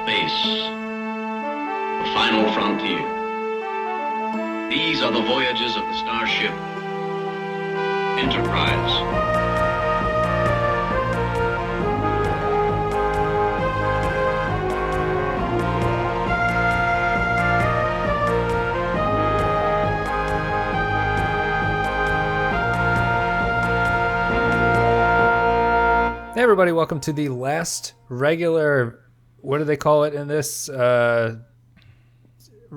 Space, the final frontier. These are the voyages of the starship Enterprise. Hey everybody, welcome to the last regular, what do they call it in this?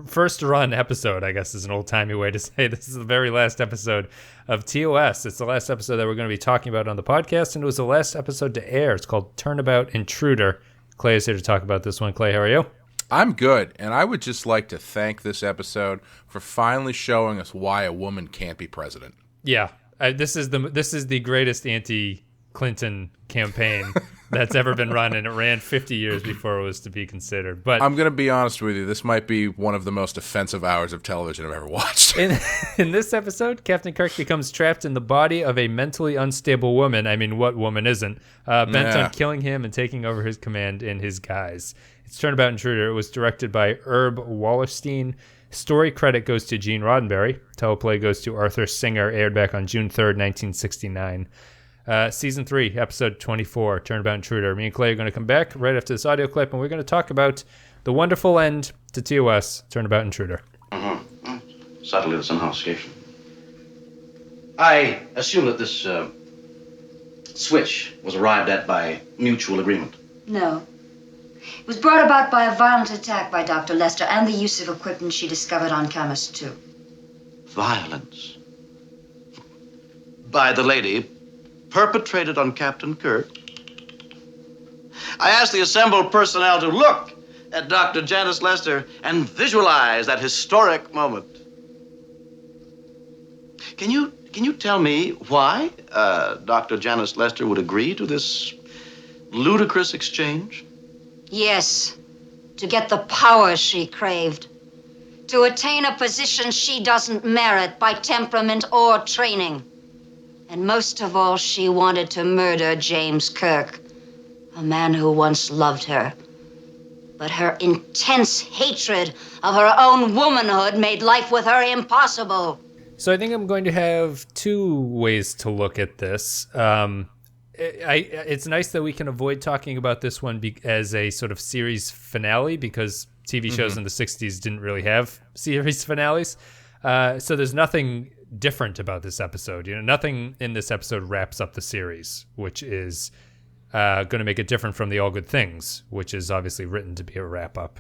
First run episode, I guess is an old-timey way to say this is the very last episode of TOS. It's the last episode that we're going to be talking about on the podcast, and it was the last episode to air. It's called Turnabout Intruder. Clay is here to talk about this one. Clay, how are you? I'm good, and I would just like to thank this episode for finally showing us why a woman can't be president. Yeah, this is the greatest anti-Clinton campaign that's ever been run, and it ran 50 years before it was to be considered. But I'm going to be honest with you, this might be one of the most offensive hours of television I've ever watched. In this episode, Captain Kirk becomes trapped in the body of a mentally unstable woman. I mean, what woman isn't? Bent on killing him and taking over his command in his guise. It's Turnabout Intruder. It was directed by Herb Wallerstein. Story credit goes to Gene Roddenberry. Teleplay goes to Arthur Singer. Aired back on June 3rd, 1969. Season 3, episode 24, Turnabout Intruder. Me and Clay are going to come back right after this audio clip, and we're going to talk about the wonderful end to TOS, Turnabout Intruder. Subtly, somehow escaped. I assume that this switch was arrived at by mutual agreement. No. It was brought about by a violent attack by Dr. Lester and the use of equipment she discovered on Camus 2. Violence. By the lady perpetrated on Captain Kirk. I asked the assembled personnel to look at Dr. Janice Lester and visualize that historic moment. Can you tell me why Dr. Janice Lester would agree to this ludicrous exchange? Yes, to get the power she craved. To attain a position she doesn't merit by temperament or training. And most of all, she wanted to murder James Kirk, a man who once loved her. But her intense hatred of her own womanhood made life with her impossible. So I think I'm going to have two ways to look at this. It's nice that we can avoid talking about this one as a sort of series finale, because TV shows in the 60s didn't really have series finales. So there's nothing different about this episode. Nothing in this episode wraps up the series, which is going to make it different from the All Good Things, which is obviously written to be a wrap-up.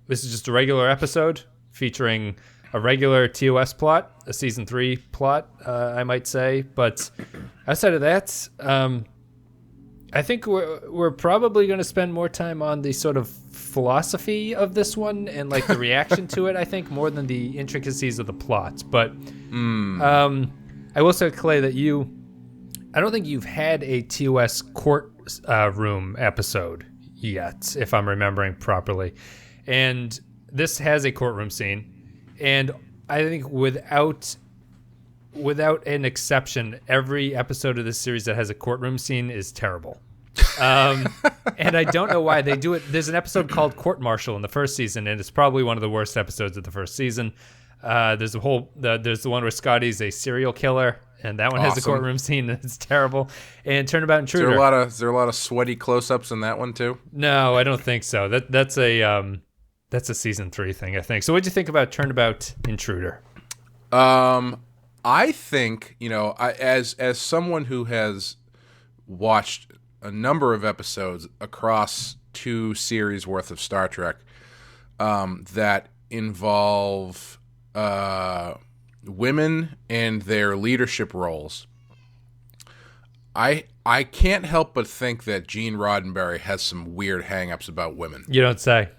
This is just a regular episode featuring a regular TOS plot, a season 3 plot, I might say. But outside of that, I think we're probably going to spend more time on the sort of philosophy of this one and like the reaction to it, I think, more than the intricacies of the plot. But I will say, Clay, that I don't think you've had a TOS court room episode yet, if I'm remembering properly. And this has a courtroom scene. And I think without an exception, every episode of this series that has a courtroom scene is terrible. And I don't know why they do it. There's an episode called Court Martial in the first season, and it's probably one of the worst episodes of the first season. There's the one where Scotty's a serial killer, and that one has a courtroom scene, and it's terrible. And Turnabout Intruder. Is there a lot of sweaty close-ups in that one too? No, I don't think so. That's a season 3 thing, I think. So what'd you think about Turnabout Intruder? I think, as someone who has watched a number of episodes across 2 series worth of Star Trek that involve women and their leadership roles, I can't help but think that Gene Roddenberry has some weird hang-ups about women. You don't say.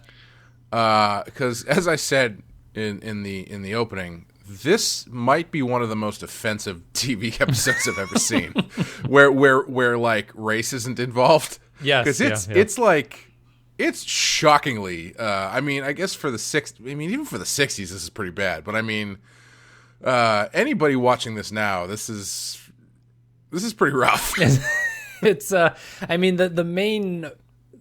Because as I said in the opening, this might be one of the most offensive TV episodes I've ever seen, where like race isn't involved. Yes, because it's shockingly. I mean, I guess for the even for the 60s, this is pretty bad. But I mean, anybody watching this now, this is pretty rough. It's I mean the main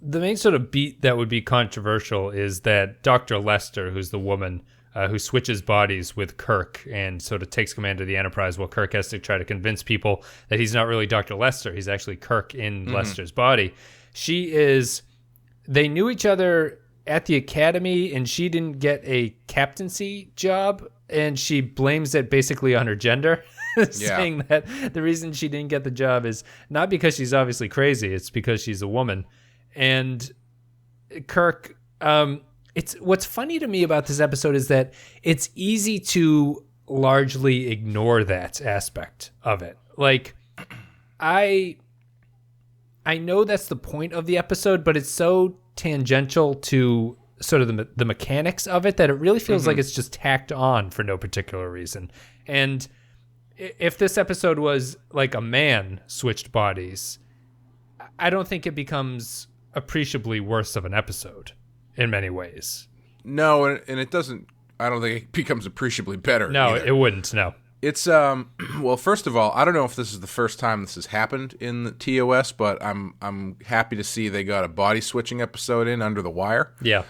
the main sort of beat that would be controversial is that Dr. Lester, who's the woman who switches bodies with Kirk and sort of takes command of the Enterprise, while Kirk has to try to convince people that he's not really Dr. Lester. He's actually Kirk in Lester's body. They knew each other at the academy, and she didn't get a captaincy job, and she blames it basically on her gender, saying that the reason she didn't get the job is not because she's obviously crazy, it's because she's a woman. And Kirk, it's what's funny to me about this episode is that it's easy to largely ignore that aspect of it. Like, I know that's the point of the episode, but it's so tangential to sort of the mechanics of it that it really feels like it's just tacked on for no particular reason. And if this episode was like a man switched bodies, I don't think it becomes appreciably worse of an episode in many ways. No, and it doesn't. I don't think it becomes appreciably better. No, either. it wouldn't. No. It's well, first of all, I don't know if this is the first time this has happened in the TOS, but I'm happy to see they got a body switching episode in Under the Wire. Yeah.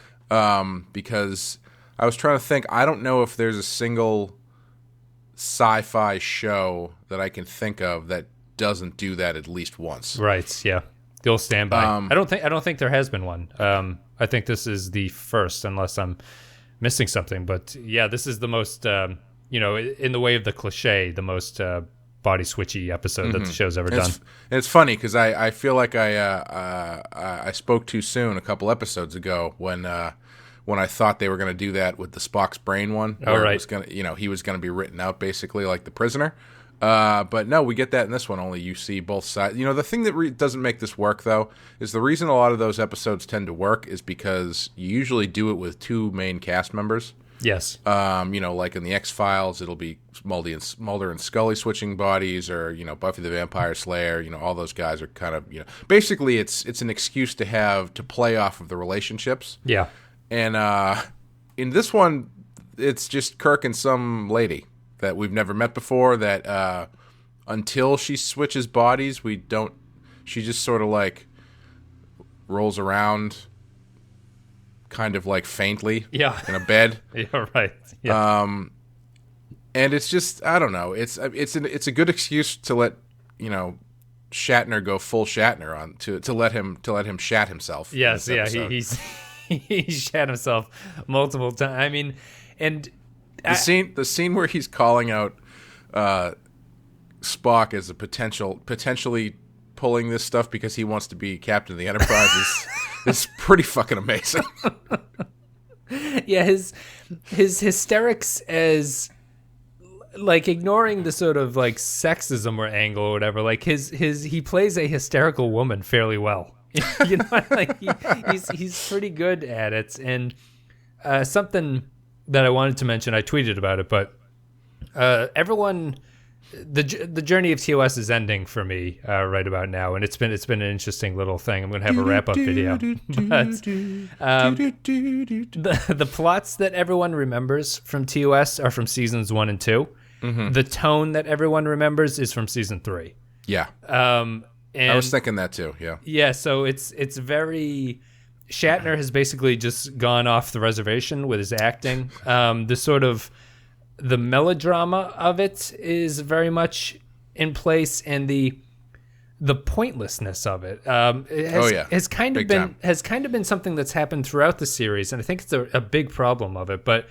Because I was trying to think. I don't know if there's a single sci-fi show that I can think of that doesn't do that at least once. Right. Yeah. The old standby. I don't think there has been one. I think this is the first, unless I'm missing something. But yeah, this is the most, in the way of the cliche, the most body switchy episode that the show's ever done. And it's funny because I feel like I spoke too soon a couple episodes ago when I thought they were going to do that with the Spock's brain one. Oh, right. It was gonna, he was going to be written out basically like the prisoner. But no, we get that in this one. Only you see both sides. The thing that doesn't make this work, though, is the reason a lot of those episodes tend to work is because you usually do it with two main cast members. Yes. Like in the X-Files, it'll be Mulder and Scully switching bodies, or, Buffy the Vampire Slayer, all those guys are kind of, basically it's an excuse to play off of the relationships. Yeah. And in this one, it's just Kirk and some lady that we've never met before, that until she switches bodies, she just sort of like rolls around kind of like faintly in a bed. Yeah, right. Yeah. And it's just, I don't know, it's a good excuse to let, Shatner go full Shatner on to let him shat himself. Yes, yeah, he shat himself multiple times. I mean, and the scene where he's calling out Spock as a potentially pulling this stuff because he wants to be captain of the Enterprise is pretty fucking amazing. Yeah, his hysterics as like ignoring the sort of like sexism or angle or whatever. Like he plays a hysterical woman fairly well. Like he's pretty good at it. And something that I wanted to mention, I tweeted about it, but everyone, the journey of TOS is ending for me right about now, and it's been an interesting little thing. I'm going to have a wrap up video. But the plots that everyone remembers from TOS are from seasons 1 and 2. Mm-hmm. The tone that everyone remembers is from season 3. Yeah. And I was thinking that too. Yeah. Yeah. So it's very. Shatner has basically just gone off the reservation with his acting. The melodrama of it is very much in place, and the pointlessness of it has kind of been something that's happened throughout the series, and I think it's a big problem of it. But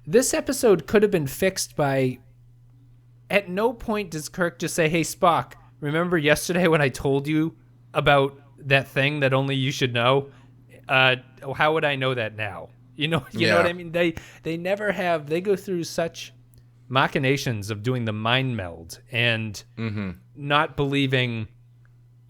this episode could have been fixed by. At no point does Kirk just say, "Hey Spock, remember yesterday when I told you about that thing that only you should know? How would I know that now?" You know what I mean? They never have. They go through such machinations of doing the mind meld and not believing,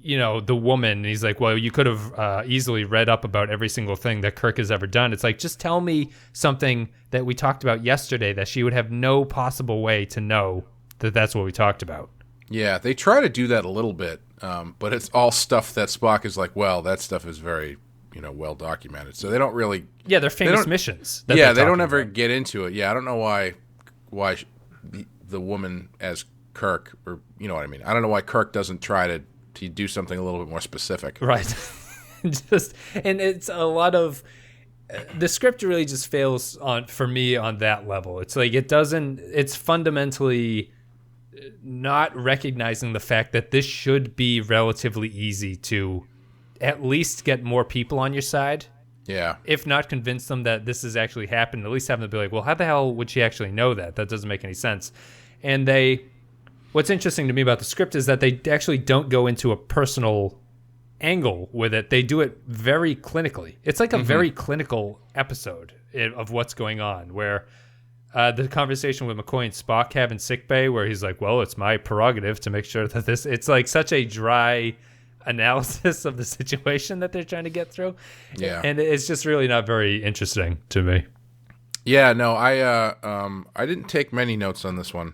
the woman. And he's like, well, you could have easily read up about every single thing that Kirk has ever done. It's like, just tell me something that we talked about yesterday that she would have no possible way to know that that's what we talked about. Yeah, they try to do that a little bit, but it's all stuff that Spock is like, well, that stuff is very, well documented. So they don't really... Yeah, they're famous missions. They don't ever get into it. Yeah, I don't know why the woman as Kirk, or you know what I mean. I don't know why Kirk doesn't try to do something a little bit more specific. Right. And it's a lot of the script really just fails for me on that level. It's like it's fundamentally not recognizing the fact that this should be relatively easy to at least get more people on your side. Yeah. If not convince them that this has actually happened, at least have them be like, well, how the hell would she actually know that? That doesn't make any sense. And what's interesting to me about the script is that they actually don't go into a personal angle with it. They do it very clinically. It's like a very clinical episode of what's going on, where the conversation with McCoy and Spock have in sickbay, where he's like, well, it's my prerogative to make sure that it's like such a dry analysis of the situation that they're trying to get through. Yeah. And it's just really not very interesting to me. Yeah, no, I didn't take many notes on this one,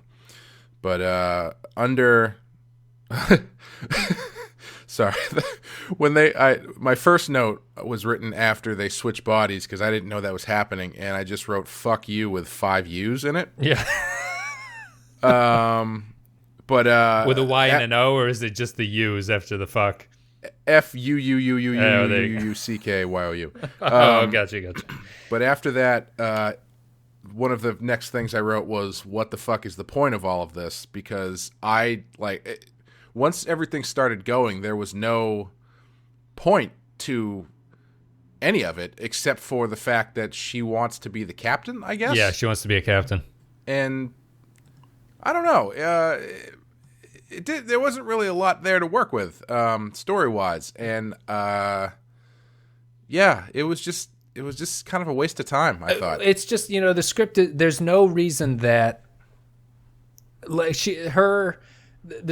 but under sorry, my first note was written after they switched bodies because I didn't know that was happening, and I just wrote "fuck you" with 5 U's in it. Yeah. But with a Y and an O, or is it just the U's after the fuck? FUUUUUUCKYOU. Oh, gotcha. But after that, one of the next things I wrote was, "What the fuck is the point of all of this?" Because once everything started going, there was no point to any of it except for the fact that she wants to be the captain, I guess. Yeah, she wants to be a captain. And I don't know. There wasn't really a lot there to work with, story-wise, and yeah, it was just kind of a waste of time, I thought. It's just, the script. There's no reason that the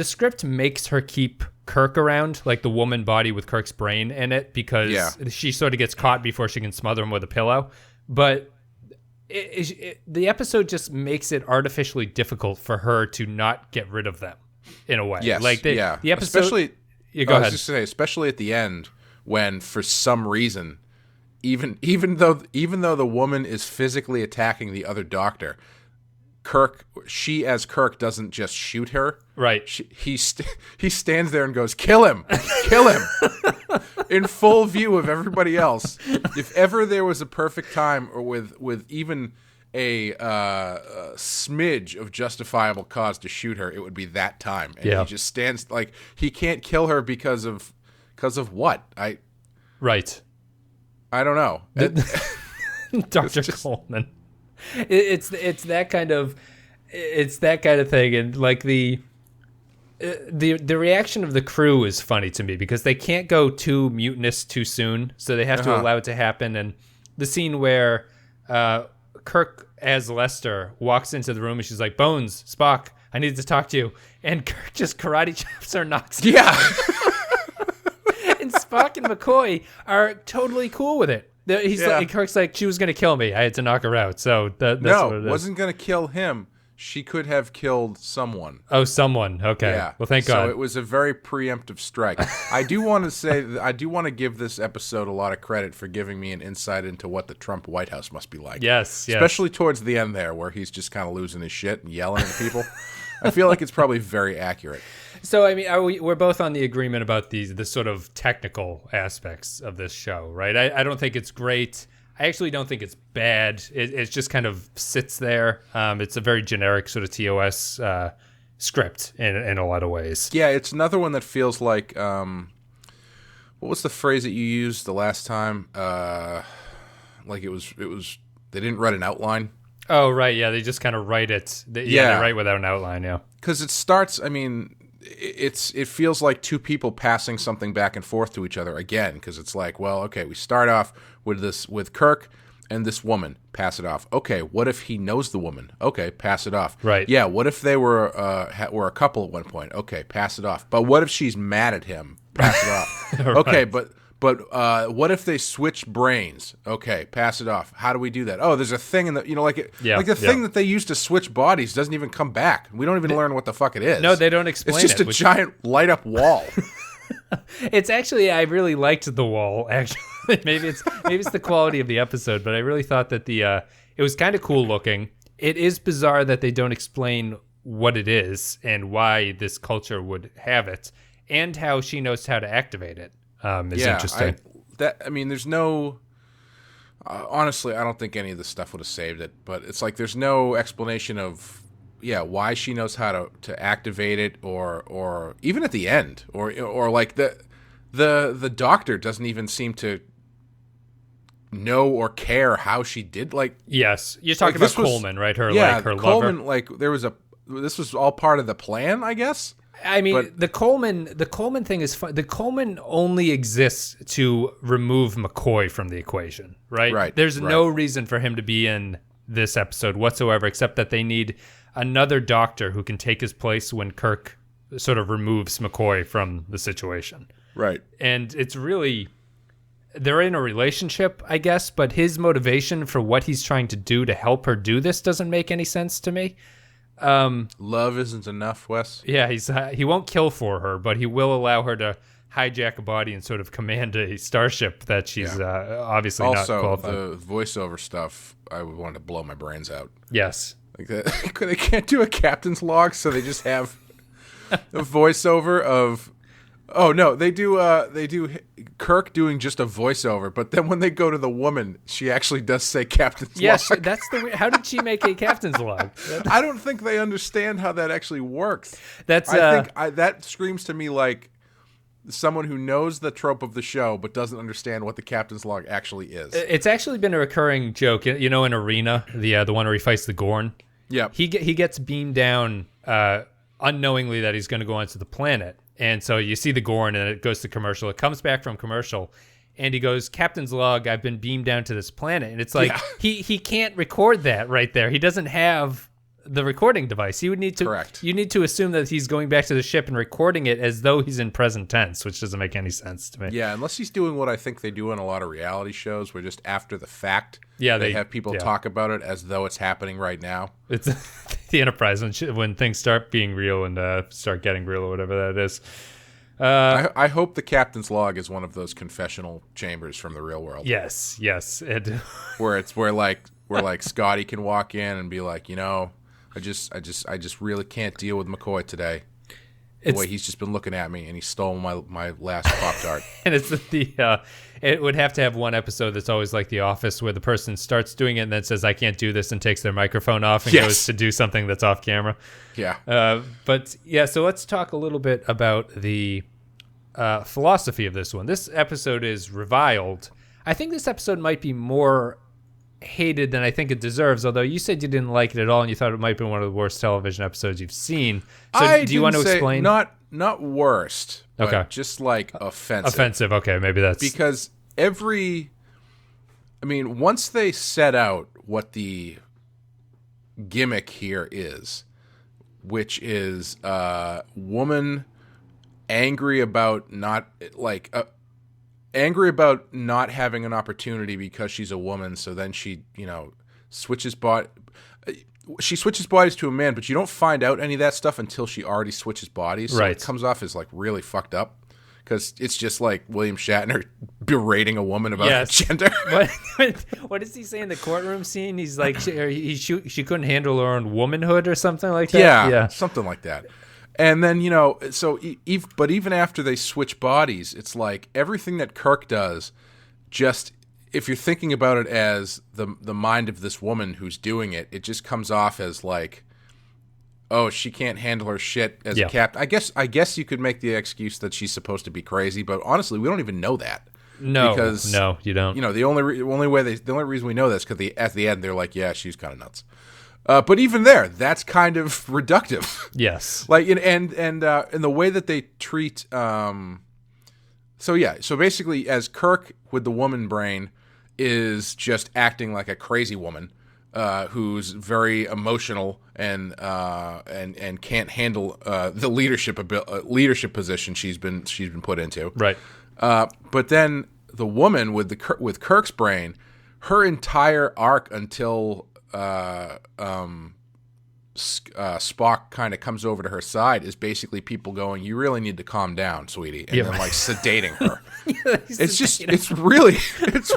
script makes her keep Kirk around, like the woman body with Kirk's brain in it, because she sort of gets caught before she can smother him with a pillow. But the episode just makes it artificially difficult for her to not get rid of them, in a way. Yes, like the episode. Especially, go ahead. I was just saying, especially at the end, when for some reason, even though the woman is physically attacking the other doctor, she as Kirk doesn't just shoot her. Right. He stands there and goes, "Kill him, kill him," in full view of everybody else. If ever there was a perfect time, or with even a smidge of justifiable cause to shoot her, it would be that time. And he just stands like he can't kill her because of what? Right. I don't know. Dr. Coleman. It's that kind of thing, and like the reaction of the crew is funny to me because they can't go too mutinous too soon, so they have to allow it to happen. And the scene where Kirk as Lester walks into the room and she's like, "Bones, Spock, I need to talk to you," and Kirk just karate chops her nuts. Yeah. And Spock and McCoy are totally cool with it. Like, Kirk's like, "She was going to kill me. I had to knock her out." So that's what it is. Wasn't going to kill him. She could have killed someone. Oh, someone. Okay. Yeah. Well, thank God. So it was a very preemptive strike. I do want to say that I do want to give this episode a lot of credit for giving me an insight into what the Trump White House must be like. Yes. Especially towards the end there, where he's just kind of losing his shit and yelling at people. I feel like it's probably very accurate. So, I mean, we're both on the agreement about the sort of technical aspects of this show, right? I don't think it's great. I actually don't think it's bad. It just kind of sits there. It's a very generic sort of TOS script in a lot of ways. Yeah, it's another one that feels like, what was the phrase that you used the last time? Like it was, they didn't write an outline. Oh, right. Yeah, they just kind of write it. They write without an outline, yeah. Because it starts, I mean, it feels like two people passing something back and forth to each other again, because it's like, well, okay, we start off with Kirk and this woman, pass it off. Okay, what if he knows the woman? Okay, pass it off. Right. Yeah, what if they were a couple at one point? Okay, pass it off. But what if she's mad at him? Pass it off. Right. Okay, but what if they switch brains? Okay, pass it off. How do we do that? Oh, there's a thing in the thing that they use to switch bodies doesn't even come back. We don't even learn what the fuck it is. No, they don't explain it. It's just a giant light up wall. It's actually, I really liked the wall. Actually, maybe it's the quality of the episode, but I really thought that it was kind of cool looking. It is bizarre that they don't explain what it is and why this culture would have it, and how she knows how to activate it. Is interesting. there's no. Honestly, I don't think any of this stuff would have saved it. But it's like there's no explanation of why she knows how to activate it, or even at the end, or like the doctor doesn't even seem to know or care how she did. Like, yes, you're talking about Coleman, right? Her Coleman, lover. like this was all part of the plan, I guess. I mean, the Coleman thing is fun. The Coleman only exists to remove McCoy from the equation, right? Right. There's no reason for him to be in this episode whatsoever, except that they need another doctor who can take his place when Kirk sort of removes McCoy from the situation. Right. And it's really, they're in a relationship, I guess, but his motivation for what he's trying to do to help her do this doesn't make any sense to me. Love isn't enough, Wes. Yeah, he won't kill for her, but he will allow her to hijack a body and sort of command a starship that she's obviously not qualified. Also, the voiceover stuff, I would want to blow my brains out. Yes. Like they can't do a captain's log, so they just have a voiceover of. Oh no, they do Kirk doing just a voiceover, but then when they go to the woman, she actually does say captain's log. Yes, that's how did she make a captain's log? I don't think they understand how that actually works. I think that screams to me like someone who knows the trope of the show but doesn't understand what the captain's log actually is. It's actually been a recurring joke, in Arena, the one where he fights the Gorn. Yeah, he gets beamed down unknowingly that he's going to go onto the planet. And so you see the Gorn, and it goes to commercial. It comes back from commercial, and he goes, "Captain's log, I've been beamed down to this planet." And it's like, he can't record that right there. He doesn't have the recording device. He would need to. Correct. You need to assume that he's going back to the ship and recording it as though he's in present tense, which doesn't make any sense to me. Yeah, unless he's doing what I think they do in a lot of reality shows, where just after the fact, they have people talk about it as though it's happening right now. It's the Enterprise when things start being real and start getting real or whatever that is. I hope the captain's log is one of those confessional chambers from the real world. Yes, where like Scotty can walk in and be like, I just really can't deal with McCoy today. The way he's just been looking at me, and he stole my last Pop-Tart. And it's it would have to have one episode that's always like The Office, where the person starts doing it and then says, "I can't do this," and takes their microphone off and goes to do something that's off camera. Yeah. So let's talk a little bit about the philosophy of this one. This episode is reviled. I think this episode might be more hated than I think it deserves, although you said you didn't like it at all and you thought it might be one of the worst television episodes you've seen. So do you want to explain? Not worst, but okay, just like offensive. Okay, maybe that's because once they set out what the gimmick here is, which is woman angry about not having an opportunity because she's a woman, so then she, switches bodies to a man, but you don't find out any of that stuff until she already switches bodies. So it comes off as like really fucked up because it's just like William Shatner berating a woman about her gender. What does he say in the courtroom scene? He's like, she couldn't handle her own womanhood or something like that? Yeah, something like that. And then, but even after they switch bodies, it's like everything that Kirk does, just if you're thinking about it as the mind of this woman who's doing it, it just comes off as like, oh, she can't handle her shit as a captain. I guess you could make the excuse that she's supposed to be crazy, but honestly, we don't even know that. No, you don't. The only reason we know this because at the end they're like, yeah, she's kind of nuts. But even there, that's kind of reductive. Yes. Like and the way that they treat. So basically, as Kirk with the woman brain is just acting like a crazy woman, who's very emotional and can't handle the leadership position she's been put into. Right. But then the woman with Kirk's brain, her entire arc until Spock kind of comes over to her side is basically people going, "You really need to calm down, sweetie," and then like sedating her. It's really it's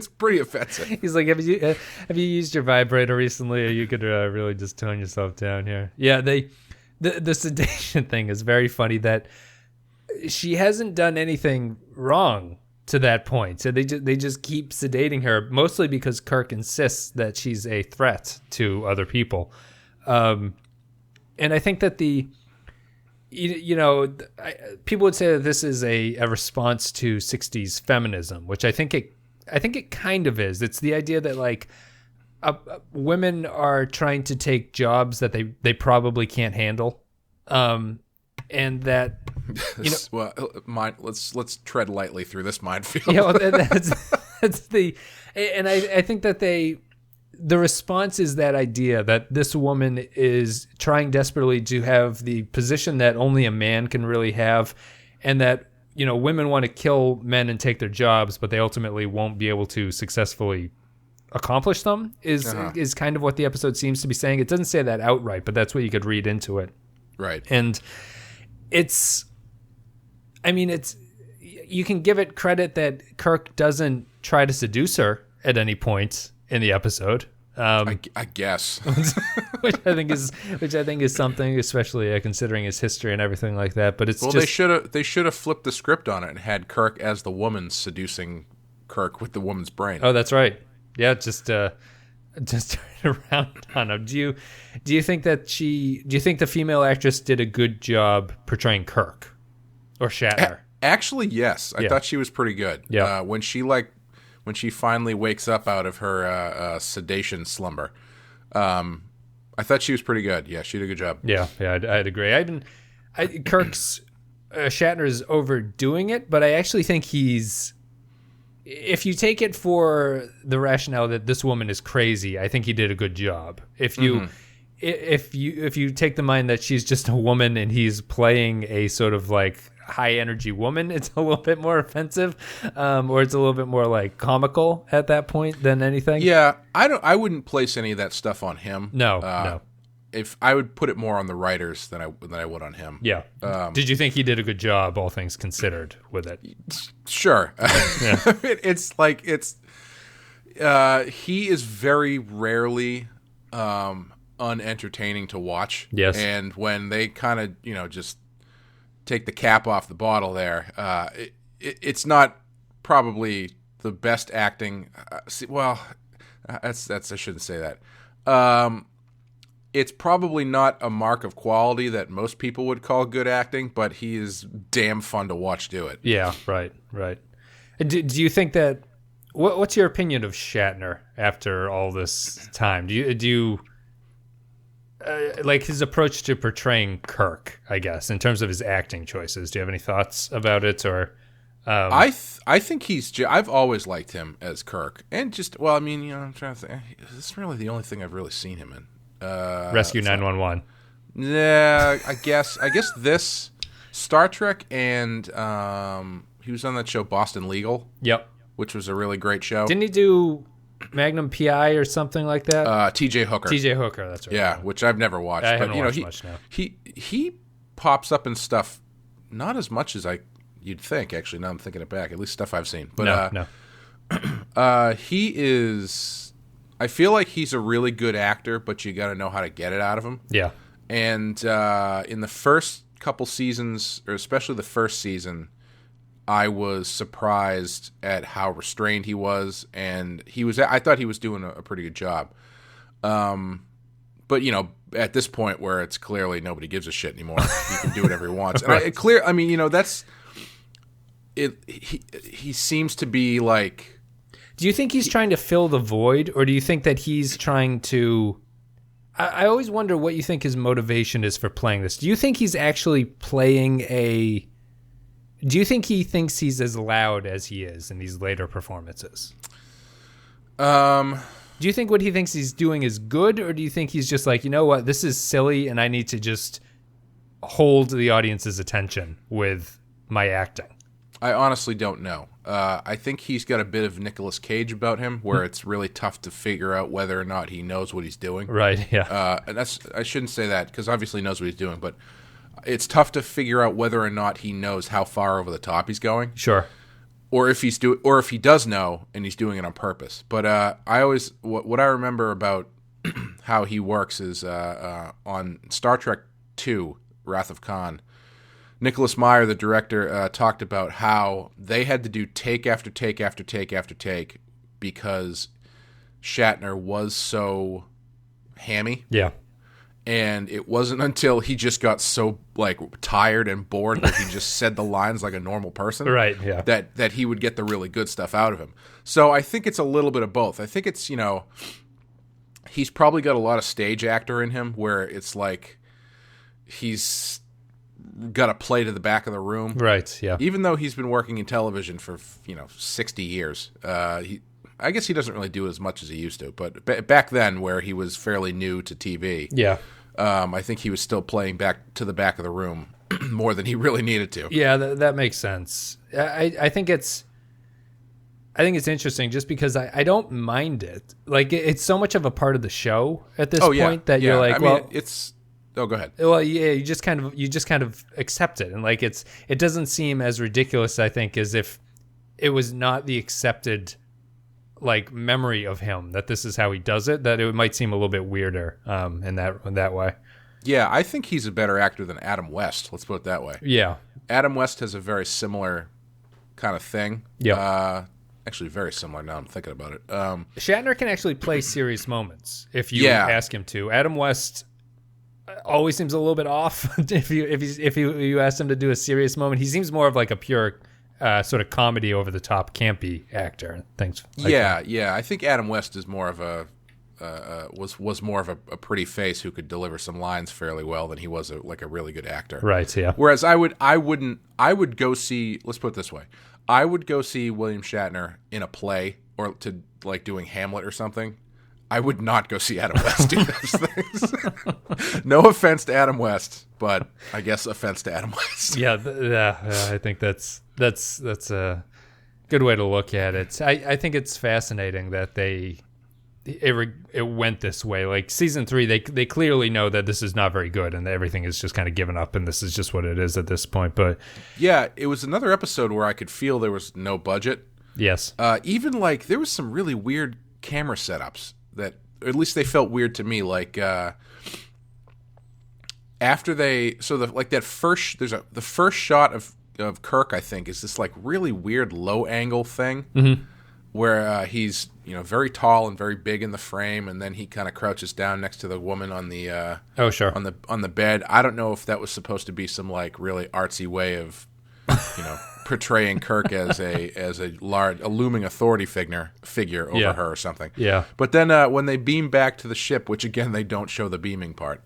pretty offensive. He's like, have you used your vibrator recently? Or you could really just tone yourself down here. Yeah, the sedation thing is very funny. That she hasn't done anything wrong to that point. So they just keep sedating her, mostly because Kirk insists that she's a threat to other people. And I think that people would say that this is a response to 60s feminism, which I think it kind of is. It's the idea that like women are trying to take jobs that they probably can't handle. And that, let's tread lightly through this minefield. That's the, and I think that the response is that idea that this woman is trying desperately to have the position that only a man can really have, and that, women want to kill men and take their jobs, but they ultimately won't be able to successfully accomplish them is kind of what the episode seems to be saying. It doesn't say that outright, but that's what you could read into it. Right. And you can give it credit that Kirk doesn't try to seduce her at any point in the episode. I guess, which I think is something, especially considering his history and everything like that. But it's they should have flipped the script on it and had Kirk as the woman seducing Kirk with the woman's brain. Oh, that's right. Yeah, just turn it around on him. Do you think the female actress did a good job portraying Kirk or Shatner? Actually, yes. I thought she was pretty good. Yeah. When she finally wakes up out of her sedation slumber, I thought she was pretty good. Yeah, she did a good job. Yeah, I'd agree. Kirk's Shatner's overdoing it, but I actually think he's. If you take it for the rationale that this woman is crazy, I think he did a good job. If you take the mind that she's just a woman and he's playing a sort of like high energy woman, it's a little bit more offensive, or it's a little bit more like comical at that point than anything. Yeah, I wouldn't place any of that stuff on him. No. If I would put it more on the writers than I would on him. Yeah. Did you think he did a good job, all things considered, with it? Sure. Yeah. He is very rarely unentertaining to watch. Yes. And when they kind of just take the cap off the bottle there, it's not probably the best acting. I shouldn't say that. It's probably not a mark of quality that most people would call good acting, but he is damn fun to watch do it. Yeah, right. Do you think that? What's your opinion of Shatner after all this time? Do you like his approach to portraying Kirk? I guess in terms of his acting choices, do you have any thoughts about it? Or I think I've always liked him as Kirk, and I'm trying to think. This is really the only thing I've really seen him in. Rescue 911. Yeah, I guess this Star Trek, and he was on that show Boston Legal. Yep, which was a really great show. Didn't he do Magnum PI or something like that? T.J. Hooker. T.J. Hooker, that's right. Yeah, which I've never watched. I haven't watched much now. He pops up in stuff, not as much as you'd think. Actually, now I'm thinking it back. At least stuff I've seen. But no. He is. I feel like he's a really good actor, but you got to know how to get it out of him. Yeah. And in the first couple seasons, or especially the first season, I was surprised at how restrained he was, and I thought he was doing a pretty good job. But at this point where it's clearly nobody gives a shit anymore, he can do whatever he wants. And Right. That's it. He seems to be like. Do you think he's trying to fill the void, or do you think that he's trying to... I always wonder what you think his motivation is for playing this. Do you think he's actually playing a... Do you think he thinks he's as loud as he is in these later performances? Do you think what he thinks he's doing is good, or do you think he's just like, you know what, this is silly and I need to just hold the audience's attention with my acting? I honestly don't know. I think he's got a bit of Nicolas Cage about him, where it's really tough to figure out whether or not he knows what he's doing. Right, yeah. And I shouldn't say that, because obviously he knows what he's doing, but it's tough to figure out whether or not he knows how far over the top he's going. Sure. Or if he does know and he's doing it on purpose. But what I remember about how he works is on Star Trek II, Wrath of Khan, Nicholas Meyer, the director, talked about how they had to do take after take after take after take because Shatner was so hammy. Yeah. And it wasn't until he just got so like tired and bored that he just said the lines like a normal person, Right, yeah. that he would get the really good stuff out of him. So I think it's a little bit of both. I think it's, he's probably got a lot of stage actor in him where it's like he's got to play to the back of the room. Right, yeah. Even though he's been working in television for, 60 years. I guess he doesn't really do it as much as he used to, but back then where he was fairly new to TV. Yeah. I think he was still playing back to the back of the room more than he really needed to. Yeah, that makes sense. I think it's interesting just because I don't mind it. Like it's so much of a part of the show at this point that you're like, it's. Oh, go ahead. Well, yeah, you just kind of accept it, and like it doesn't seem as ridiculous, I think, as if it was not the accepted like memory of him that this is how he does it. That it might seem a little bit weirder in that way. Yeah, I think he's a better actor than Adam West. Let's put it that way. Yeah, Adam West has a very similar kind of thing. Yeah, actually, very similar. Now I'm thinking about it. Shatner can actually play serious moments if you ask him to. Adam West always seems a little bit off if you ask him to do a serious moment. He seems more of like a pure sort of comedy over the top campy actor and things like that. Yeah. I think Adam West is more of a was more of a pretty face who could deliver some lines fairly well than he was a really good actor. Right, yeah. Whereas I would go see, let's put it this way. I would go see William Shatner in a play or to like doing Hamlet or something. I would not go see Adam West do those things. No offense to Adam West, but I guess offense to Adam West. Yeah, I think that's a good way to look at it. I think it's fascinating that it went this way. Like season 3, they clearly know that this is not very good and that everything is just kind of given up and this is just what it is at this point. But yeah, it was another episode where I could feel there was no budget. Yes. Even like there was some really weird camera setups that, or at least they felt weird to me. Like after the first shot of Kirk, I think, is this like really weird low angle thing where he's very tall and very big in the frame, and then he kind of crouches down next to the woman on the on the bed. I don't know if that was supposed to be some like really artsy way of portraying Kirk as a large, a looming authority figure over her or something. Yeah. But then when they beam back to the ship, which again they don't show the beaming part,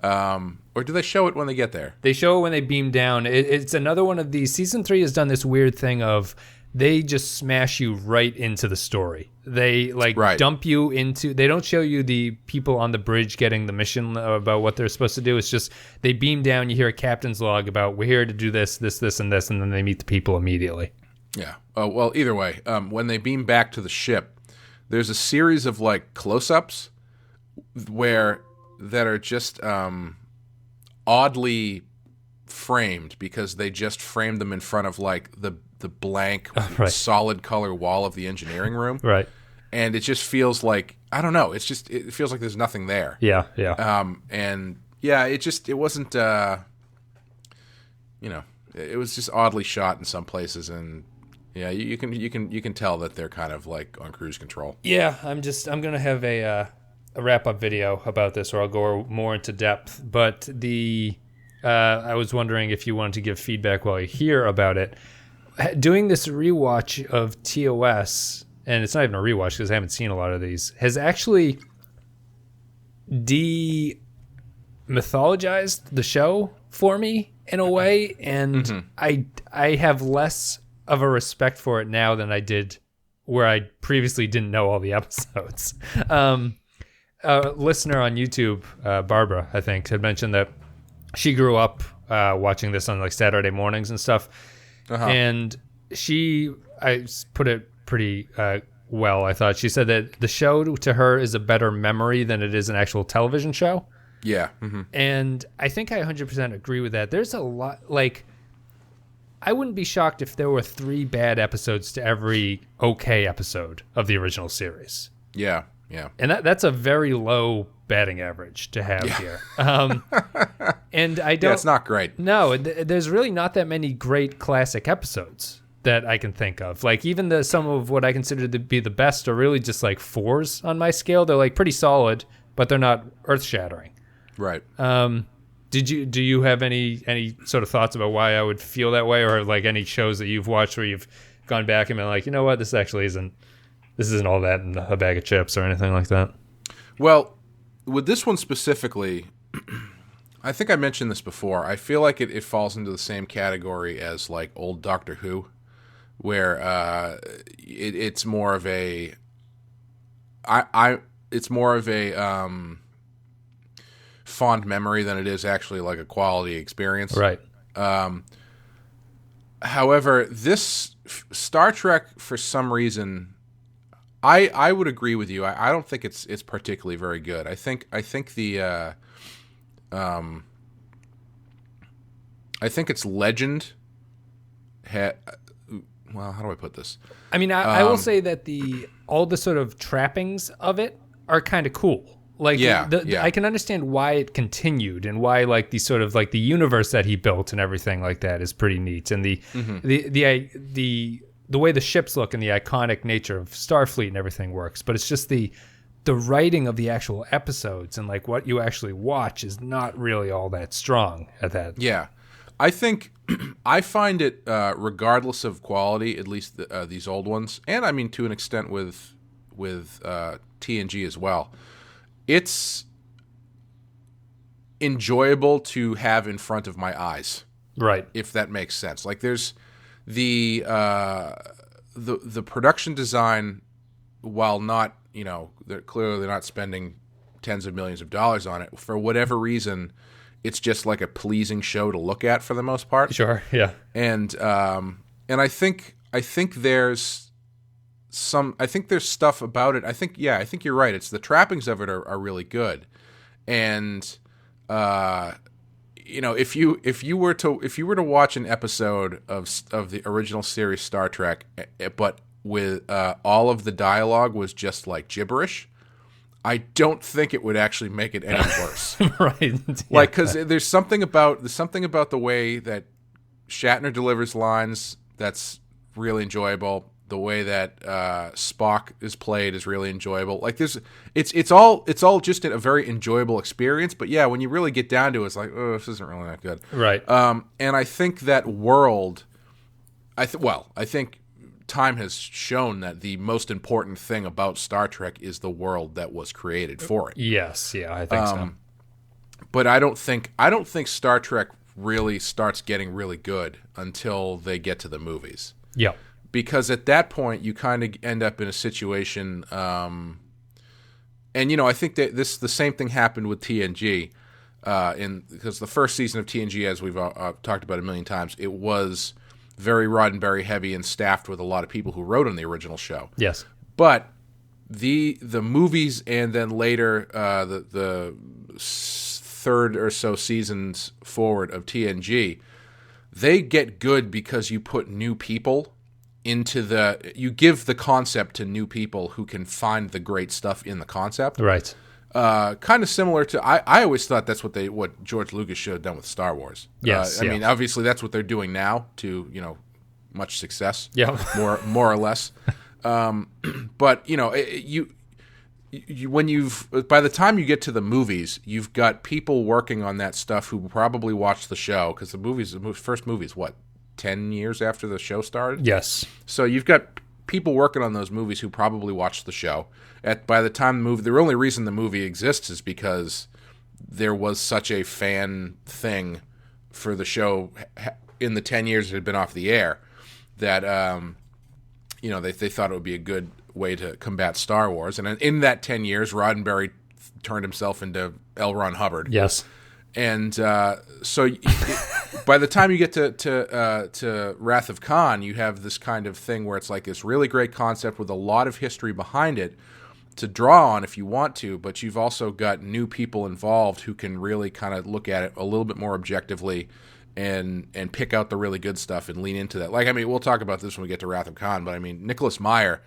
or do they show it when they get there? They show it when they beam down. It's another one of these. Season 3 has done this weird thing of they just smash you right into the story. They dump you into. They don't show you the people on the bridge getting the mission about what they're supposed to do. It's just they beam down. You hear a captain's log about we're here to do this, and this, and then they meet the people immediately. Yeah. Well, either way, when they beam back to the ship, there's a series of like close-ups that are just oddly framed because they just framed them in front of like the blank solid color wall of the engineering room. Right. And it just feels like, I don't know, it feels like there's nothing there. Yeah. And yeah, it wasn't it was just oddly shot in some places, and yeah, you can tell that they're kind of like on cruise control. Yeah, I'm going to have a wrap-up video about this, or I'll go more into depth. But I was wondering if you wanted to give feedback while you hear about it. Doing this rewatch of TOS, and it's not even a rewatch because I haven't seen a lot of these, has actually mythologized the show for me in a way, and I have less of a respect for it now than I did where I previously didn't know all the episodes. A listener on YouTube, Barber, I think, had mentioned that she grew up watching this on like Saturday mornings and stuff. And I put it pretty well, I thought. She said that the show to her is a better memory than it is an actual television show. Yeah. And I think I 100% agree with that. There's a lot, like, I wouldn't be shocked if there were 3 bad episodes to every okay episode of the original series. Yeah. Yeah. And that's a very low batting average to have here. And I don't. Yeah, it's not great. No, there's really not that many great classic episodes that I can think of. Like even some of what I consider to be the best are really just like 4s on my scale. They're like pretty solid, but they're not earth shattering. Right. Do you have any sort of thoughts about why I would feel that way, or like any shows that you've watched where you've gone back and been like, you know what, this isn't all that in a bag of chips or anything like that? Well, with this one specifically, I think I mentioned this before. I feel like it falls into the same category as like old Doctor Who, where it's more of a fond memory than it is actually like a quality experience. Right. However, this Star Trek, for some reason, I would agree with you. I don't think it's particularly very good. I think its legend well, how do I put this? I mean, I will say that all the sort of trappings of it are kind of cool. Like, I can understand why it continued and why, like, the sort of like the universe that he built and everything like that is pretty neat, and the way the ships look and the iconic nature of Starfleet and everything works. But it's just the writing of the actual episodes and like what you actually watch is not really all that strong at that. Yeah, I think I find it, regardless of quality, at least these old ones, and I mean to an extent with TNG as well. It's enjoyable to have in front of my eyes, right? If that makes sense. Like there's the production design, while not, they're clearly not spending tens of millions of dollars on it, for whatever reason, it's just like a pleasing show to look at for the most part. Sure, yeah. And I think there's stuff about it. I think you're right. It's the trappings of it are really good. And if you were to watch an episode of the original series Star Trek, but with all of the dialogue was just like gibberish, I don't think it would actually make it any worse. Right. Like, because there's something about the way that Shatner delivers lines that's really enjoyable. The way that Spock is played is really enjoyable. Like it's all just a very enjoyable experience. But yeah, when you really get down to it, it's like, oh, this isn't really that good. Right. And I think that world, I think time has shown that the most important thing about Star Trek is the world that was created for it. Yes, yeah, I think so. But I don't think Star Trek really starts getting really good until they get to the movies. Yeah. Because at that point, you kind of end up in a situation, and I think that the same thing happened with TNG, because the first season of TNG, as we've talked about a million times, it was very Roddenberry heavy and staffed with a lot of people who wrote on the original show. Yes, but the movies and then later the third or so seasons forward of TNG, they get good because you put new people you give the concept to new people who can find the great stuff in the concept. Right. Kind of similar to, I always thought that's what George Lucas should have done with Star Wars. Yes. I mean, obviously that's what they're doing now to, much success. Yeah. more or less. But by the time you get to the movies, you've got people working on that stuff who probably watched the show, because the first movie is what, 10 years after the show started? Yes. So you've got people working on those movies who probably watched the show. By the time the only reason the movie exists is because there was such a fan thing for the show in the 10 years it had been off the air that they thought it would be a good way to combat Star Wars. And in that 10 years, Roddenberry turned himself into L. Ron Hubbard. Yes. And so by the time you get to Wrath of Khan, you have this kind of thing where it's like this really great concept with a lot of history behind it to draw on if you want to, but you've also got new people involved who can really kind of look at it a little bit more objectively and pick out the really good stuff and lean into that. Like, I mean, we'll talk about this when we get to Wrath of Khan, but I mean, Nicholas Meyer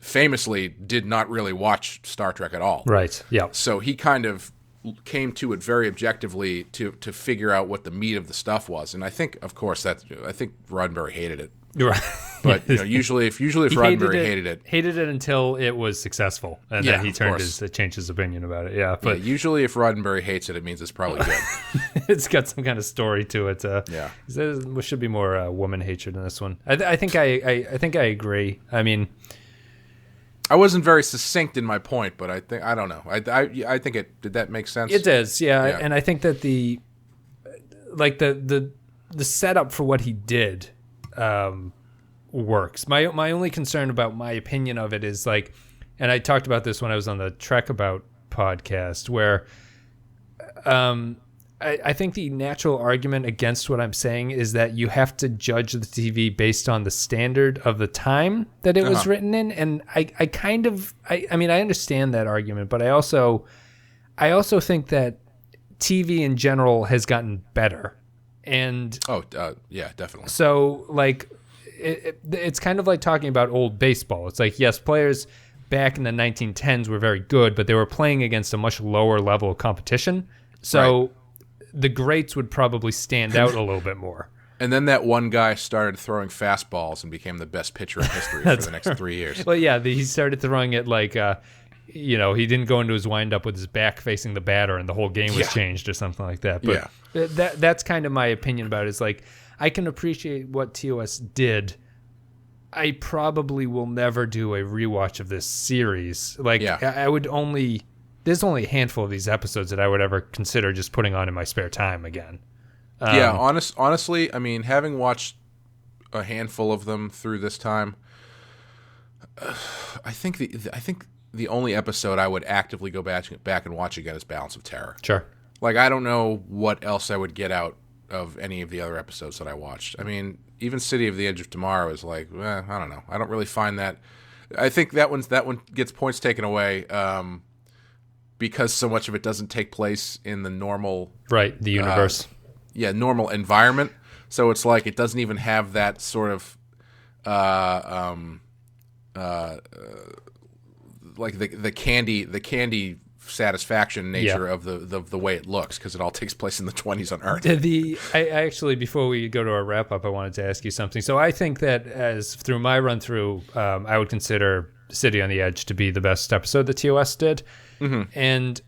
famously did not really watch Star Trek at all. Right. Yeah. So he kind of came to it very objectively to figure out what the meat of the stuff was. And I think, of course, I think Roddenberry hated it. Right. But usually if Roddenberry hated it until it was successfel, and then he changed his opinion about it. Yeah, but usually if Roddenberry hates it, it means it's probably good. It's got some kind of story to it. There should be more woman hatred in this one. I think I agree. I mean, I wasn't very succinct in my point, but I don't know. I think it did that make sense? It does, yeah. And I think that the setup for what he did works. My only concern about my opinion of it is like, and I talked about this when I was on the Trek About podcast, where I think the natural argument against what I'm saying is that you have to judge the TV based on the standard of the time that it was written in. And I mean, I understand that argument, but I also think that TV in general has gotten better. And yeah, definitely. So like, it's kind of like talking about old baseball. It's like, yes, players back in the 1910s were very good, but they were playing against a much lower level of competition. So the greats would probably stand out a little bit more. And then that one guy started throwing fastballs and became the best pitcher in history for the next 3 years. Well, yeah, he started throwing it like, he didn't go into his windup with his back facing the batter and the whole game was changed or something like that. But that's kind of my opinion about it. It's like, I can appreciate what TOS did. I probably will never do a rewatch of this series. Like, I would there's only a handful of these episodes that I would ever consider just putting on in my spare time again. Honestly, I mean, having watched a handful of them through this time, I think the only episode I would actively go back and watch again is Balance of Terror. Sure. Like, I don't know what else I would get out of any of the other episodes that I watched. I mean, even City of the Edge of Tomorrow is like, I don't know. I don't really find that. I think that one gets points taken away because so much of it doesn't take place in the normal the universe. Normal environment. So it's like it doesn't even have that sort of like the candy satisfaction nature of the way it looks, because it all takes place in the 20s on Earth. I actually, before we go to our wrap up, I wanted to ask you something. So I think that as through my run through, I would consider City on the Edge to be the best episode that TOS did. Mm-hmm. And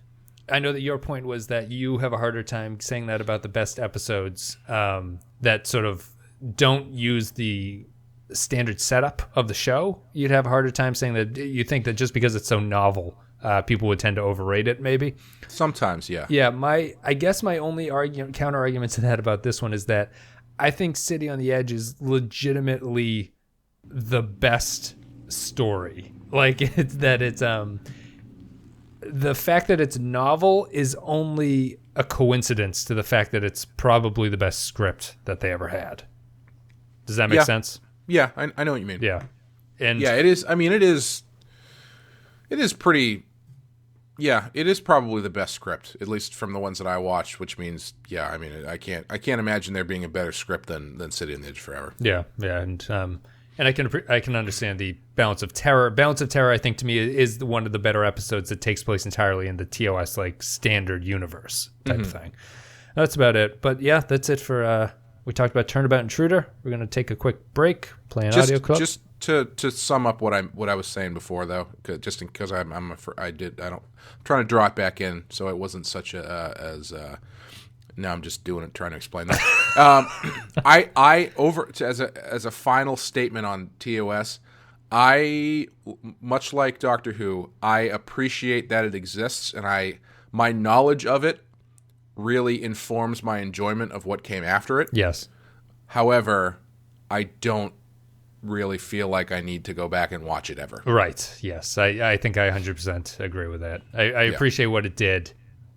I know that your point was that you have a harder time saying that about the best episodes that sort of don't use the standard setup of the show. You'd have a harder time saying that you think that just because it's so novel, people would tend to overrate it, maybe. Sometimes, yeah. Yeah, I guess my only counter argument to that about this one is that I think City on the Edge is legitimately the best story. Like, it's the fact that it's novel is only a coincidence to the fact that it's probably the best script that they ever had. Does that make sense? Yeah, I know what you mean. Yeah. And yeah, it is. I mean, it is pretty. Yeah, it is probably the best script, at least from the ones that I watched. Which means, yeah, I mean, I can't imagine there being a better script than City on the Edge Forever. Yeah, and I can understand the Balance of Terror. Balance of Terror, I think, to me, is one of the better episodes that takes place entirely in the TOS like standard universe type of thing. That's about it. But yeah, that's it for. We talked about Turnabout Intruder. We're going to take a quick break, play an audio clip. Just to sum up what I was saying before, though, just because I'm trying to draw it back in, so it wasn't such as. Now I'm just doing it, trying to explain that. As a final statement on TOS, I, much like Doctor Who, I appreciate that it exists, and my knowledge of it really informs my enjoyment of what came after it. Yes. However, I don't really feel like I need to go back and watch it ever. Right. Yes. I think I 100% agree with that. I appreciate what it did.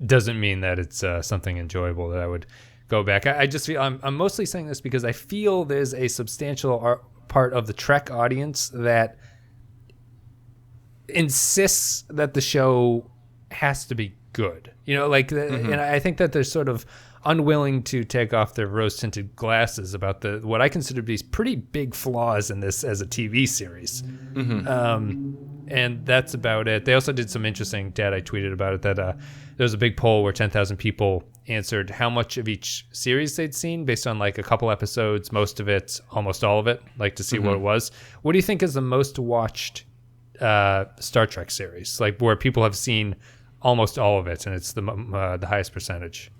Doesn't mean that it's something enjoyable that I would go back. I just feel I'm mostly saying this because I feel there's a substantial part of the Trek audience that insists that the show has to be good. And I think that they're sort of unwilling to take off their rose-tinted glasses about what I consider to be pretty big flaws in this as a TV series. Mm-hmm. And that's about it. They also did some interesting data. I tweeted about it that there was a big poll where 10,000 people answered how much of each series they'd seen based on like a couple episodes, most of it, almost all of it, like to see what it was. What do you think is the most watched Star Trek series, like where people have seen almost all of it and it's the highest percentage?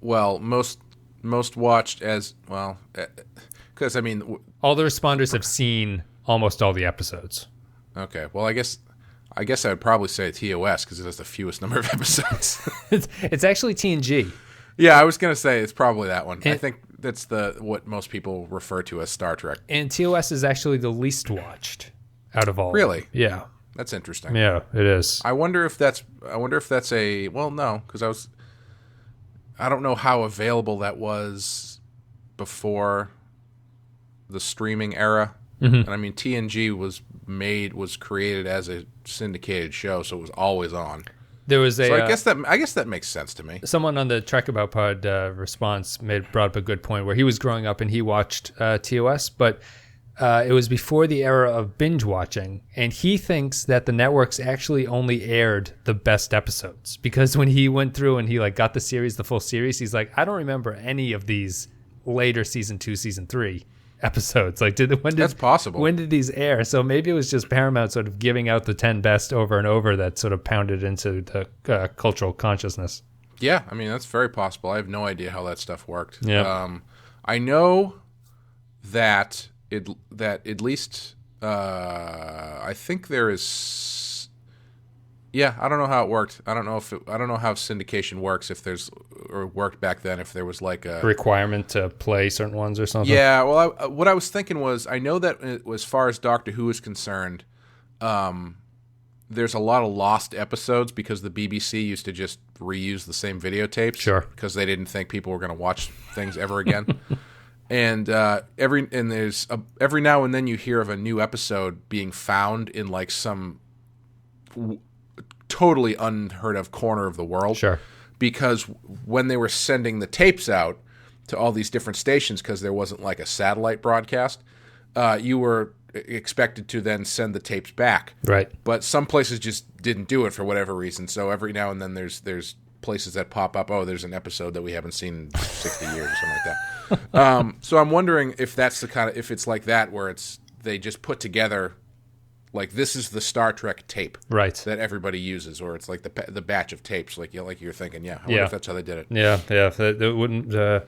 Well, most watched as well, because I mean, all the responders have seen almost all the episodes. Okay, well, I guess I would probably say TOS because it has the fewest number of episodes. It's actually TNG. Yeah, I was gonna say it's probably that one. I think that's what most people refer to as Star Trek. And TOS is actually the least watched out of all. Really? Yeah. That's interesting. Yeah, it is. I wonder if that's a well, no, because I don't know how available that was before the streaming era. And I mean, TNG was created as a syndicated show, so it was always on. There was a. So I guess that makes sense to me. Someone on the Trekabout Pod response brought up a good point where he was growing up and he watched TOS, but it was before the era of binge watching, and he thinks that the networks actually only aired the best episodes because when he went through and he like got the full series, he's like, I don't remember any of these later season 2, season 3 episodes. Like, that's possible. When did these air? So maybe it was just Paramount sort of giving out the 10 best over and over that sort of pounded into the cultural consciousness. Yeah, I mean, that's very possible. I have no idea how that stuff worked. Yeah. I know that at least I think there is. Yeah, I don't know how it worked. I don't know how syndication works. If there's or worked back then, if there was like a requirement to play certain ones or something. Yeah, well, what I was thinking was, I know that as far as Doctor Who is concerned, there's a lot of lost episodes because the BBC used to just reuse the same videotapes. Sure. Because they didn't think people were going to watch things ever again. And every now and then you hear of a new episode being found in like some totally unheard of corner of the world. Sure. Because when they were sending the tapes out to all these different stations, because there wasn't like a satellite broadcast, you were expected to then send the tapes back. Right. But some places just didn't do it for whatever reason. So every now and then there's places that pop up. Oh, there's an episode that we haven't seen in 60 years or something like that. So I'm wondering if that's if it's like that, where they just put together. Like, this is the Star Trek tape, right, that everybody uses, or it's like the batch of tapes, like you're thinking, I wonder if that's how they did it. Yeah, that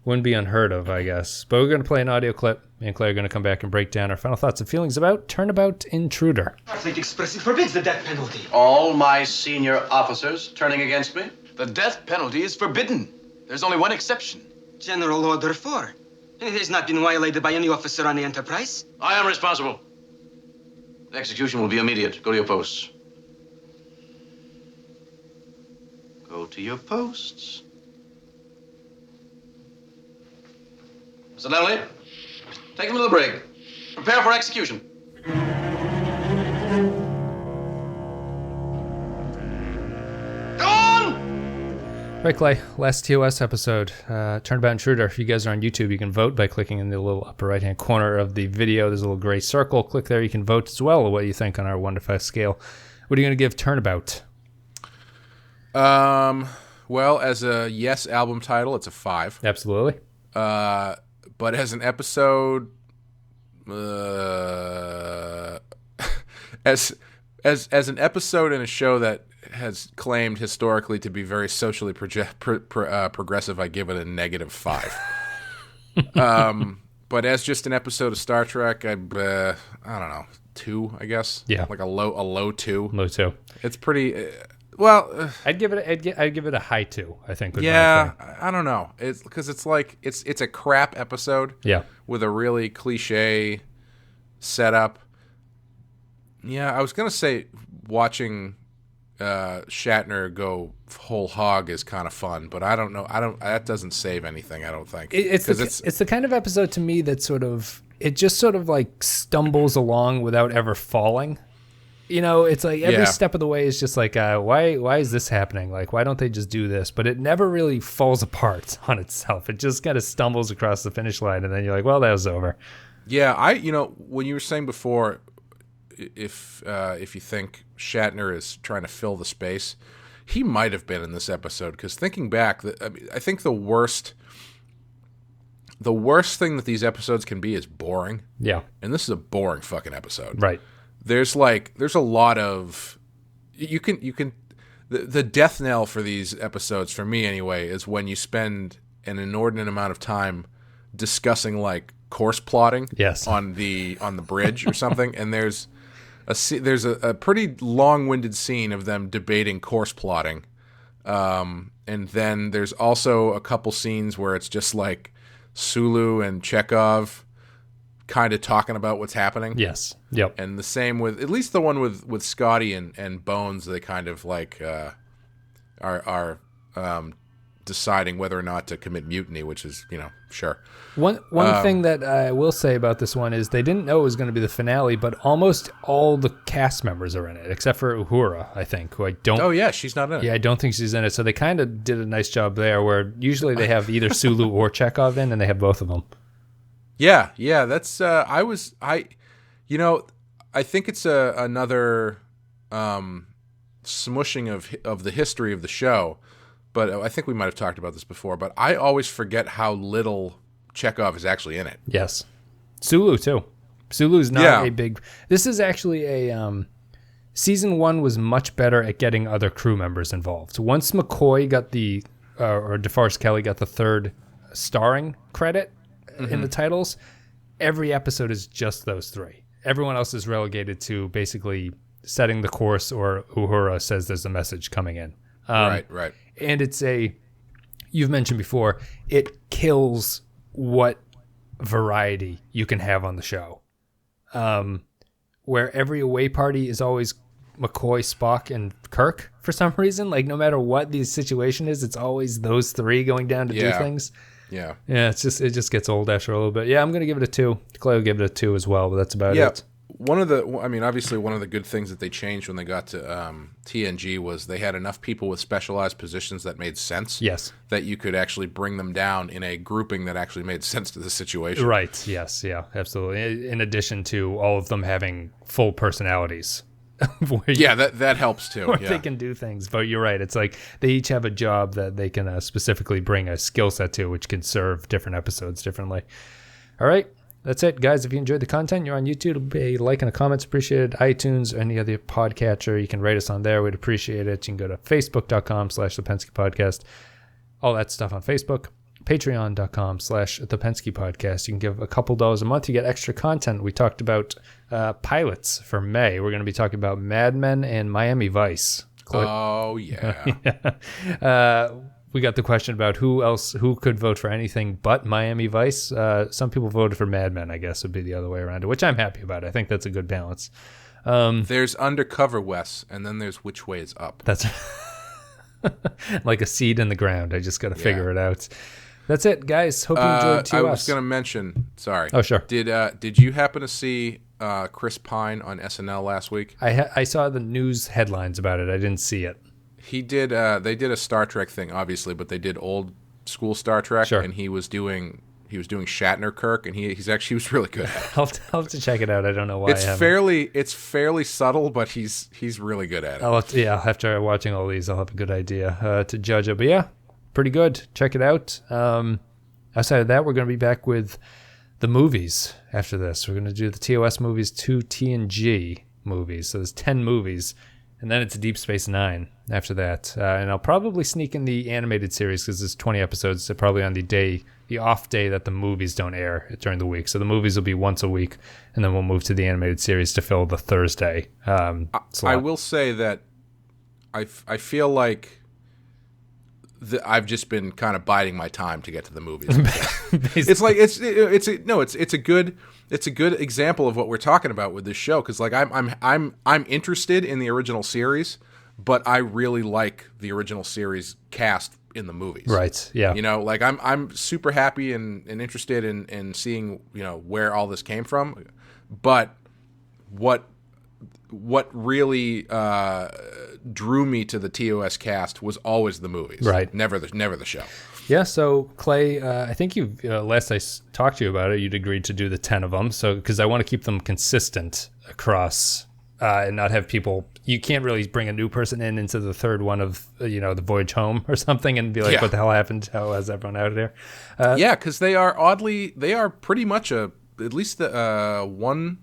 wouldn't be unheard of, I guess. But we're going to play an audio clip. Me and Claire are going to come back and break down our final thoughts and feelings about Turnabout Intruder. Starfleet expressly forbids the death penalty. All my senior officers turning against me? The death penalty is forbidden. There's only one exception. General Order 4. It has not been violated by any officer on the Enterprise. I am responsible. The execution will be immediate. Go to your posts. Go to your posts. Mr. Donnelly, take him to the brig. Prepare for execution. Go on! Right, Clay. Last TOS episode, Turnabout Intruder. If you guys are on YouTube, you can vote by clicking in the little upper right-hand corner of the video. There's a little gray circle. Click there. You can vote as well what you think on our 1 to 5 scale. What are you going to give Turnabout? Well, as a Yes album title, it's a 5. Absolutely. But as an episode, as an episode in a show that has claimed historically to be very socially progressive, I give it a -5. But as just an episode of Star Trek, I don't know, 2, I guess. Yeah, like a low 2. Low 2. It's pretty. Well, I'd give it a high 2. I think. Yeah, I don't know. It's because it's like it's a crap episode. Yeah. With a really cliche setup. Yeah, I was gonna say watching Shatner go whole hog is kind of fun, but I don't know. That doesn't save anything. I don't think it's the kind of episode to me that it just sort of like stumbles along without ever falling. You know, it's like every step of the way is just like, why is this happening? Like, why don't they just do this? But it never really falls apart on itself. It just kind of stumbles across the finish line, and then you're like, well, that was over. Yeah, when you were saying before, if you think Shatner is trying to fill the space, he might have been in this episode, because thinking back, I think the worst thing that these episodes can be is boring. Yeah. And this is a boring fucking episode. Right. There's a lot of the death knell for these episodes, for me anyway, is when you spend an inordinate amount of time discussing like course plotting Yes. on the bridge or something, and there's a pretty long-winded scene of them debating course plotting, and then there's also a couple scenes where it's just like Sulu and Chekhov kind of talking about what's happening. Yes. Yep. And the same with, at least the one with Scotty and Bones, they kind of like are deciding whether or not to commit mutiny, which is, sure. One thing that I will say about this one is they didn't know it was going to be the finale, but almost all the cast members are in it, except for Uhura, I think, who I don't... Oh, yeah, she's not in it. Yeah, I don't think she's in it. So they kind of did a nice job there, where usually they have either Sulu or Chekhov in, and they have both of them. Yeah, that's... I think it's another smushing of the history of the show, but I think we might have talked about this before, but I always forget how little Chekhov is actually in it. Yes. Sulu, too. Sulu's not Yeah. a big... This is actually a... Season 1 was much better at getting other crew members involved. Once McCoy got or DeForest Kelley got the third starring credit in the titles, every episode is just those three. Everyone else is relegated to basically setting the course, or Uhura says there's a message coming in. Right. And it's you've mentioned before, it kills what variety you can have on the show. Where every away party is always McCoy, Spock, and Kirk for some reason. Like, no matter what the situation is, it's always those three going down to do things. Yeah. Yeah, it just gets old after a little bit. Yeah, I'm going to give it a 2. Clay will give it a 2 as well, but that's about it. Obviously one of the good things that they changed when they got to TNG was they had enough people with specialized positions that made sense. Yes. That you could actually bring them down in a grouping that actually made sense to the situation. Right, yes, yeah, absolutely. In addition to all of them having full personalities. That helps too. Where Yeah. they can do things, but you're right. It's like they each have a job that they can specifically bring a skill set to, which can serve different episodes differently. All right, that's it, guys. If you enjoyed the content, you're on YouTube, a like and a comment's appreciated. iTunes, any other podcatcher, you can rate us on there. We'd appreciate it. You can go to facebook.com/The Pensky Podcast. All that stuff on Facebook. Patreon.com/The Pensky Podcast. You can give a couple $1 a month. You get extra content. We talked about pilots for May. We're going to be talking about Mad Men and Miami Vice. Oh, yeah. We got the question about who could vote for anything but Miami Vice. Some people voted for Mad Men, I guess would be the other way around it, which I'm happy about. I think that's a good balance. There's Undercover Wes, and then there's Which Way Is Up. That's like a seed in the ground. I just got to figure it out. That's it, guys. Hope you enjoyed TOS. I was going to mention, sorry. Oh, sure. Did you happen to see Chris Pine on SNL last week? I saw the news headlines about it. I didn't see it. He did. They did a Star Trek thing, obviously, but they did old school Star Trek, Sure. and he was doing Shatner Kirk, and he was really good at it. I'll have to check it out. I don't know why. It's fairly subtle, but he's really good at it. After watching all these, I'll have a good idea to judge it. But yeah, pretty good. Check it out. Outside of that, we're going to be back with the movies after this. We're going to do the TOS movies, 2 TNG movies. So there's 10 movies, and then it's Deep Space Nine after that. And I'll probably sneak in the animated series because there's 20 episodes. So probably on the off day that the movies don't air during the week. So the movies will be once a week, and then we'll move to the animated series to fill the Thursday slot. I will say that I feel like I've just been kind of biding my time to get to the movies. It's like it's a good example of what we're talking about with this show, because like I'm interested in the original series, but I really like the original series cast in the movies. Right. Yeah. Like I'm super happy and interested in seeing where all this came from, but what really drew me to the TOS cast was always the movies, right? Never the show. Yeah, so Clay, I think you last I talked to you about it, you'd agreed to do the 10 of them. So because I want to keep them consistent across and not have people. You can't really bring a new person into the third one of the Voyage Home or something and be like, what the hell happened? How is everyone out of there? Because they are pretty much at least the one.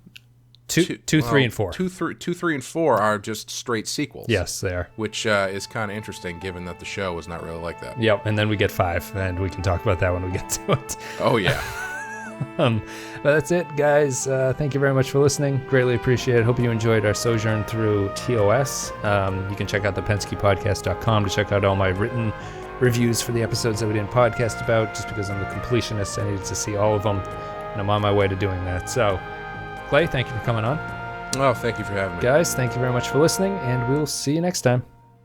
Two, 3, and 4. 2, 3, and 4 are just straight sequels. Yes, they are. Which is kind of interesting, given that the show was not really like that. Yep, and then we get 5, and we can talk about that when we get to it. Oh, yeah. But that's it, guys. Thank you very much for listening. Greatly appreciate it. Hope you enjoyed our sojourn through TOS. You can check out the PenskyPodcast.com to check out all my written reviews for the episodes that we didn't podcast about, just because I'm the completionist. I needed to see all of them, and I'm on my way to doing that. So, Clay, thank you for coming on. Oh, thank you for having me. Guys, thank you very much for listening, and we'll see you next time.